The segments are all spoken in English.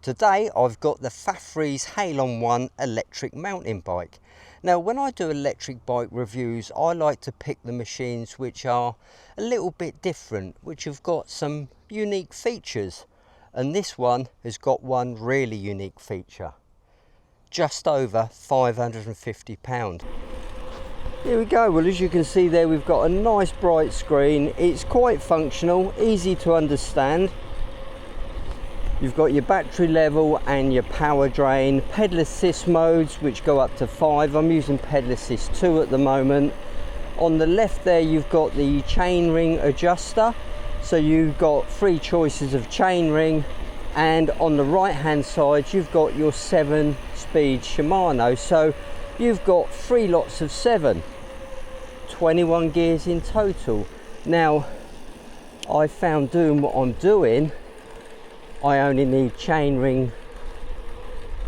Today I've got the Fafrees Hailong One electric mountain bike. Now when I do electric bike reviews, I like to pick the machines which are a little bit different, which have got some unique features. And this one has got one really unique feature. Just over £550. Here we go. Well, as you can see there, we've got a nice bright screen. It's quite functional, easy to understand. You've got your battery level and your power drain, pedal assist modes which go up to 5. I'm using pedal assist 2 at the moment. On the left there you've got the chainring adjuster, so you've got 3 choices of chainring, and on the right hand side you've got your 7-speed Shimano, so you've got 3 lots of 7, 21 gears in total. Now I found doing what I'm doing, I only need chainring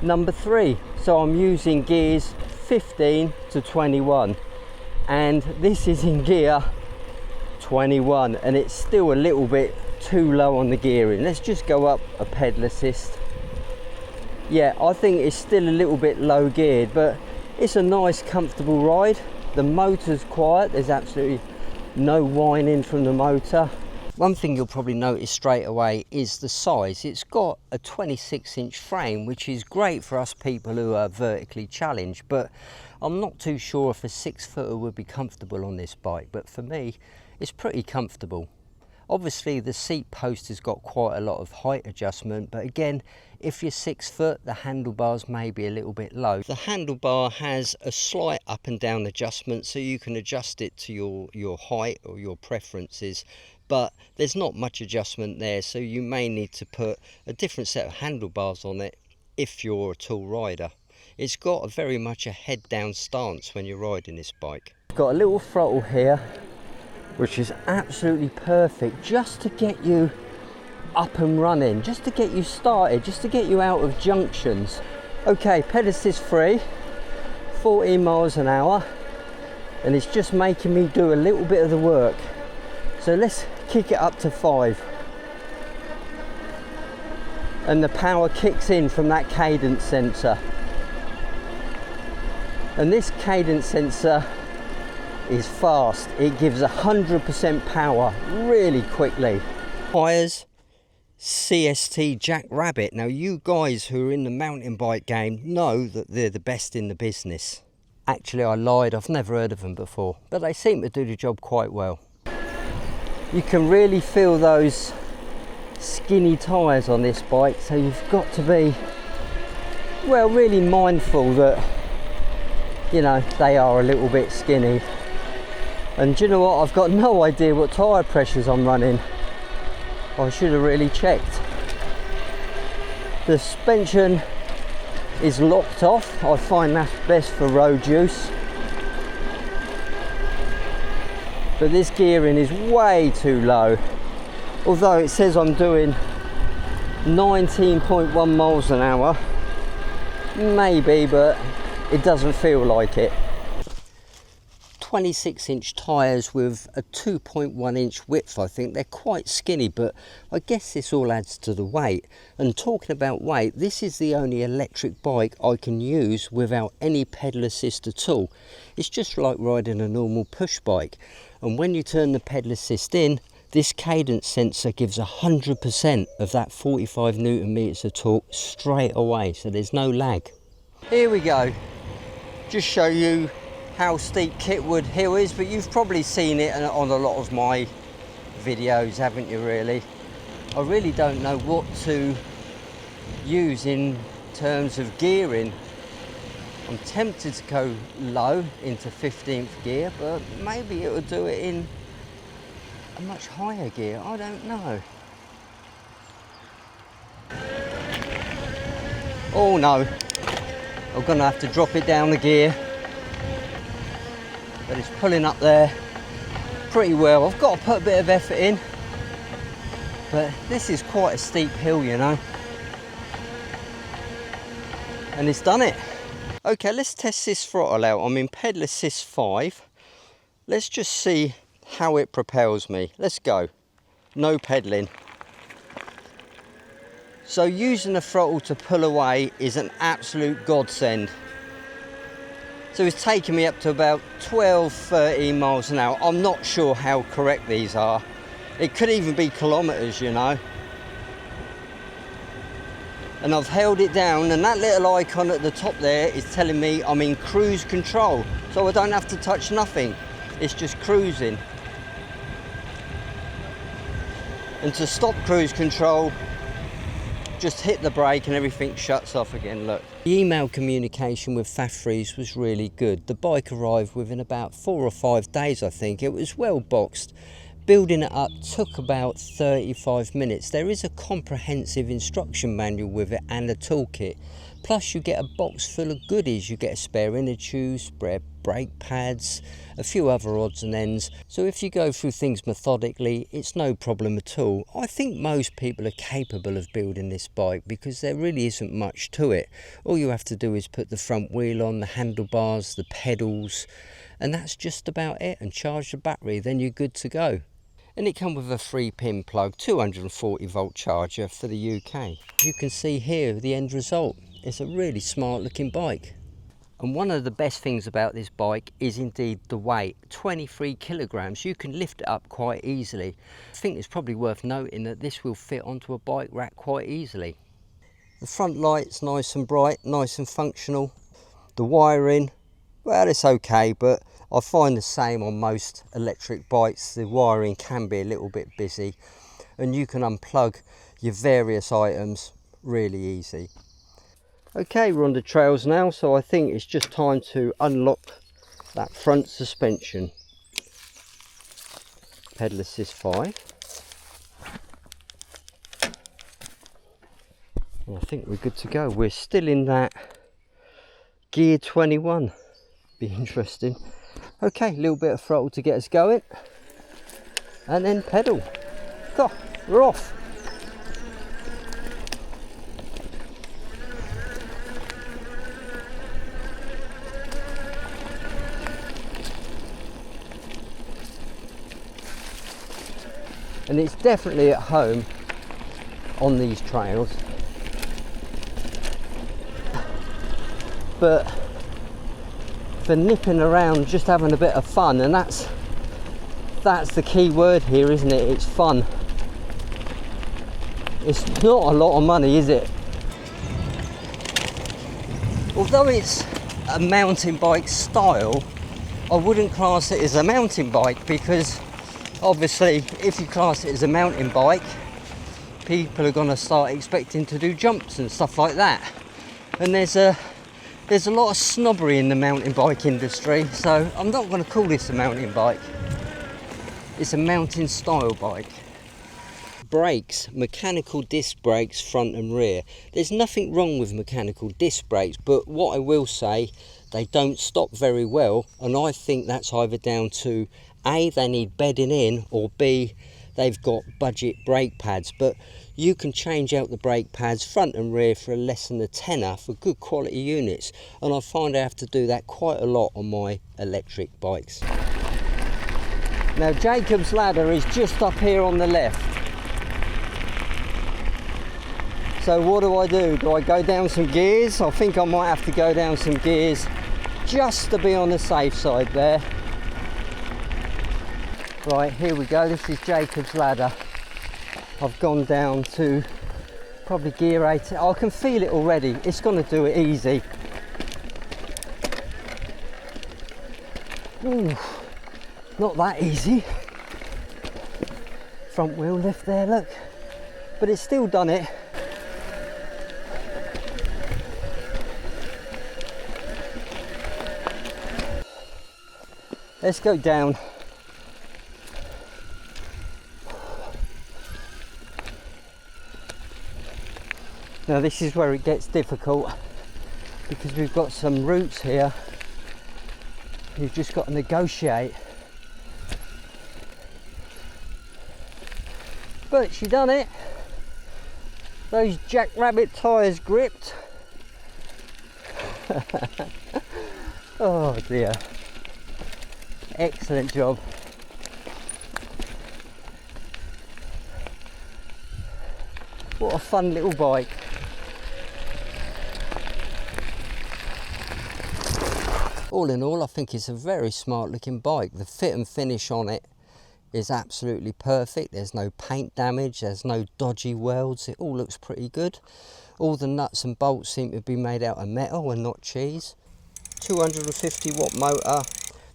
number 3, so I'm using gears 15 to 21, and this is in gear 21 and it's still a little bit too low on the gearing. Let's just go up a pedal assist. Yeah, I think it's still a little bit low geared, but it's a nice comfortable ride. The motor's quiet, there's absolutely no whining from the motor. One thing you'll probably notice straight away is the size. It's got a 26-inch frame, which is great for us people who are vertically challenged, but I'm not too sure if a 6-footer would be comfortable on this bike, but for me it's pretty comfortable. Obviously the seat post has got quite a lot of height adjustment, but again, if you're 6 foot, the handlebars may be a little bit low. The handlebar has a slight up and down adjustment, so you can adjust it to your height or your preferences, but there's not much adjustment there, so you may need to put a different set of handlebars on it if you're a tall rider. It's got very much a head down stance when you're riding this bike. It's got a little throttle here, which is absolutely perfect just to get you up and running, just to get you started, just to get you out of junctions. Okay, pedal assist 3, 14 miles an hour, and it's just making me do a little bit of the work. So let's kick it up to 5. And the power kicks in from that cadence sensor. And this cadence sensor is fast. It gives 100% power really quickly. Tyres, CST Jackrabbit. Now you guys who are in the mountain bike game know that they're the best in the business. Actually I lied, I've never heard of them before, but they seem to do the job quite well. You can really feel those skinny tyres on this bike, so you've got to be, well, really mindful that, you know, they are a little bit skinny. And do you know what, I've got no idea what tyre pressures I'm running. I should have really checked. The suspension is locked off. I find that's best for road use. But this gearing is way too low. Although it says I'm doing 19.1 miles an hour. Maybe, but it doesn't feel like it. 26-inch tyres with a 2.1-inch width, I think. They're quite skinny, but I guess this all adds to the weight. And talking about weight, this is the only electric bike I can use without any pedal assist at all. It's just like riding a normal push bike. And when you turn the pedal assist in, this cadence sensor gives 100% of that 45 Newton meters of torque straight away, so there's no lag. Here we go. Just show you how steep Kitwood Hill is, but you've probably seen it on a lot of my videos, haven't you really? I really don't know what to use in terms of gearing. I'm tempted to go low into 15th gear, but maybe it would do it in a much higher gear, I don't know. Oh no, I'm gonna have to drop it down the gear. But it's pulling up there pretty well. I've got to put a bit of effort in, but this is quite a steep hill, you know, and it's done it. Okay, let's test this throttle out. I'm in pedal assist 5. Let's just see how it propels me. Let's go. No pedaling. So using the throttle to pull away is an absolute godsend. So it's taken me up to about 12-13 miles an hour. I'm not sure how correct these are. It could even be kilometres, you know. And I've held it down, and that little icon at the top there is telling me I'm in cruise control. So I don't have to touch nothing. It's just cruising. And to stop cruise control, just hit the brake and everything shuts off again, look. The email communication with Fafrees was really good. The bike arrived within about 4 or 5 days, I think. It was well boxed. Building it up took about 35 minutes. There is a comprehensive instruction manual with it and a toolkit. Plus you get a box full of goodies. You get a spare inner tube, spare brake pads, a few other odds and ends. So if you go through things methodically, it's no problem at all. I think most people are capable of building this bike because there really isn't much to it. All you have to do is put the front wheel on, the handlebars, the pedals, and that's just about it, and charge the battery, then you're good to go. And it comes with a 3-pin plug, 240 volt charger for the UK. You can see here the end result. It's a really smart looking bike. And one of the best things about this bike is indeed the weight, 23 kilograms. You can lift it up quite easily. I think it's probably worth noting that this will fit onto a bike rack quite easily. The front light's nice and bright, nice and functional. The wiring, well, it's okay, but I find the same on most electric bikes. The wiring can be a little bit busy, and you can unplug your various items really easy. Okay, we're on the trails now, so I think it's just time to unlock that front suspension. Pedal assist 5. And I think we're good to go. We're still in that gear 21. Be interesting. Okay, a little bit of throttle to get us going, and then pedal. Oh, we're off. And it's definitely at home on these trails, but for nipping around, just having a bit of fun, and that's the key word here, isn't it? It's fun. It's not a lot of money, is it? Although it's a mountain bike style, I wouldn't class it as a mountain bike, because obviously if you class it as a mountain bike, people are going to start expecting to do jumps and stuff like that, and there's a lot of snobbery in the mountain bike industry, so I'm not going to call this a mountain bike. It's a mountain style bike. Brakes, mechanical disc brakes front and rear. There's nothing wrong with mechanical disc brakes, but what I will say, they don't stop very well, and I think that's either down to A, they need bedding in, or B, they've got budget brake pads. But you can change out the brake pads front and rear for less than a tenner for good quality units, and I find I have to do that quite a lot on my electric bikes. Now Jacob's ladder is just up here on the left, so what do? Do I go down some gears? I think I might have to go down some gears just to be on the safe side there. Right, here we go. This is Jacob's ladder. I've gone down to probably gear 8. I can feel it already. It's going to do it easy. Ooh, not that easy. Front wheel lift there, look. But it's still done it. Let's go down. Now this is where it gets difficult, because we've got some roots here you've just got to negotiate. But she done it. Those jackrabbit tyres gripped. Oh dear. Excellent job. What a fun little bike. All in all, I think it's a very smart looking bike. The fit and finish on it is absolutely perfect. There's no paint damage, there's no dodgy welds, it all looks pretty good. All the nuts and bolts seem to be made out of metal and not cheese. 250 watt motor.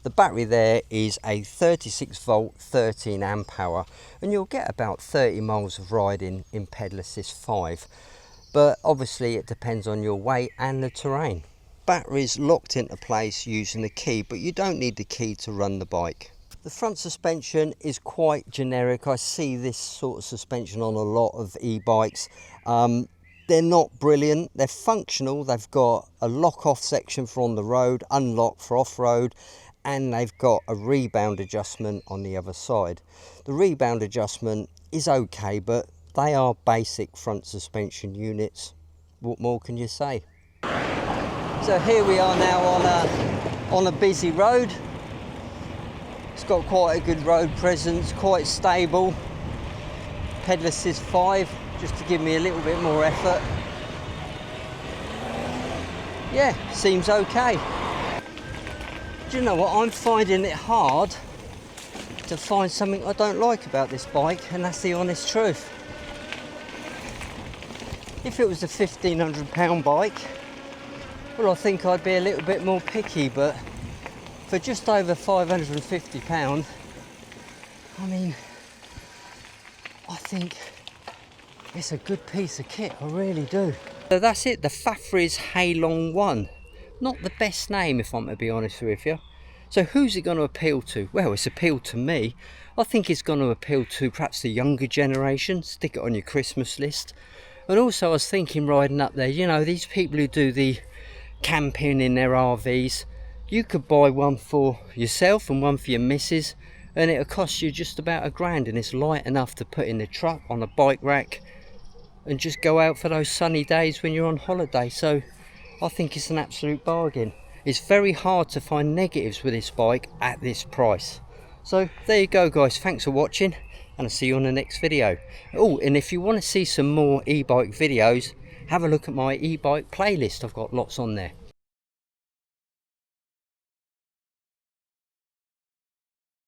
The battery there is a 36 volt 13 amp hour, and you'll get about 30 miles of riding in pedal assist 5, but obviously it depends on your weight and the terrain. Battery's locked into place using the key, but you don't need the key to run the bike. The front suspension is quite generic. I see this sort of suspension on a lot of e-bikes. They're not brilliant. They're functional. They've got a lock-off section for on the road, unlock for off-road, and they've got a rebound adjustment on the other side. The rebound adjustment is okay, but they are basic front suspension units. What more can you say? So here we are now on a busy road. It's got quite a good road presence, quite stable. Pedal assist 5, just to give me a little bit more effort. Yeah, seems okay. Do you know what? I'm finding it hard to find something I don't like about this bike, and that's the honest truth. If it was a £1,500 bike, well, I think I'd be a little bit more picky, but for just over £550, I mean, I think it's a good piece of kit, I really do. So that's it, the Fafrees Hailong One. Not the best name, if I'm to be honest with you. So who's it going to appeal to? Well, it's appealed to me. I think it's going to appeal to perhaps the younger generation. Stick it on your Christmas list. And also I was thinking, riding up there, you know, these people who do the camping in their RVs, you could buy one for yourself and one for your missus, and it'll cost you just about £1,000, and it's light enough to put in the truck on a bike rack and just go out for those sunny days when you're on holiday. So I think it's an absolute bargain. It's very hard to find negatives with this bike at this price. So there you go guys, thanks for watching, and I'll see you on the next video. Oh, and if you want to see some more e-bike videos, have a look at my e-bike playlist. I've got lots on there.